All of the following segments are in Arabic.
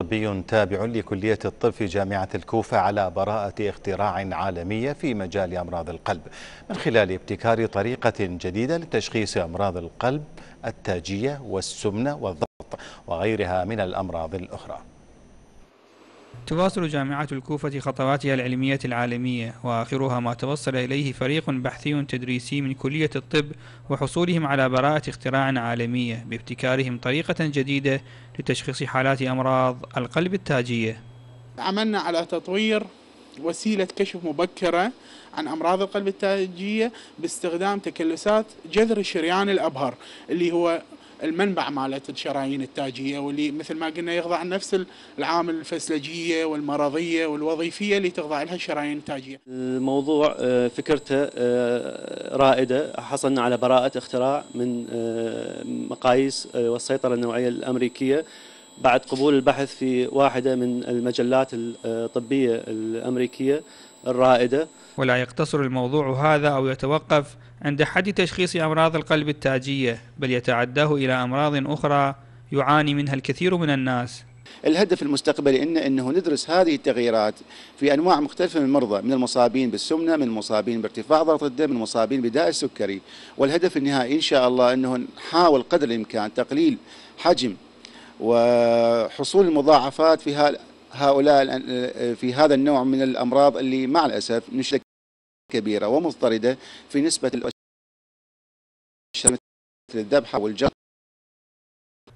طبي تابع لكلية الطب في جامعة الكوفة على براءة اختراع عالمية في مجال أمراض القلب من خلال ابتكار طريقة جديدة لتشخيص أمراض القلب التاجية والسمنة والضغط وغيرها من الأمراض الأخرى. تواصل جامعة الكوفة خطواتها العلمية العالمية، وآخرها ما توصل إليه فريق بحثي تدريسي من كلية الطب وحصولهم على براءة اختراع عالمية بابتكارهم طريقة جديدة لتشخيص حالات أمراض القلب التاجية. عملنا على تطوير وسيلة كشف مبكرة عن أمراض القلب التاجية باستخدام تكلسات جذر الشريان الأبهر اللي هو المنبع مالت الشرايين التاجية، واللي مثل ما قلنا يخضع نفس العوامل الفسلجية والمرضية والوظيفية اللي تخضع لها الشرايين التاجية. الموضوع فكرته رائدة، حصلنا على براءة اختراع من مقاييس والسيطرة النوعية الأمريكية بعد قبول البحث في واحدة من المجلات الطبية الأمريكية الرائدة. ولا يقتصر الموضوع هذا أو يتوقف عند حد تشخيص أمراض القلب التاجية، بل يتعداه إلى أمراض أخرى يعاني منها الكثير من الناس. الهدف المستقبلي إنه ندرس هذه التغييرات في أنواع مختلفة من المرضى، من المصابين بالسمنة، من المصابين بارتفاع ضغط الدم، من المصابين بداء السكري، والهدف النهائي إن شاء الله أنه نحاول قدر الإمكان تقليل حجم وحصول المضاعفات في هؤلاء في هذا النوع من الأمراض اللي مع الأسف نشأة كبيرة ومضطردة في نسبة مثل الذبحة والجرح.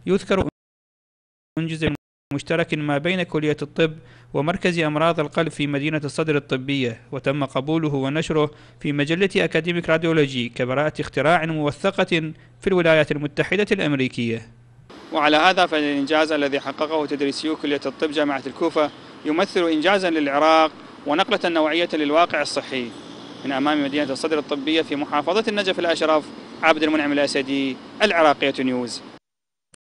يذكر من جزء مشترك ما بين كلية الطب ومركز أمراض القلب في مدينة الصدر الطبية، وتم قبوله ونشره في مجلة أكاديميك راديولوجي كبراءة اختراع موثقة في الولايات المتحدة الأمريكية. وعلى هذا فالإنجاز الذي حققه تدريسيو كلية الطب جامعة الكوفة يمثل إنجازا للعراق ونقلة نوعية للواقع الصحي. من أمام مدينة الصدر الطبية في محافظة النجف الأشرف، عبد المنعم الأسدي، العراقية نيوز.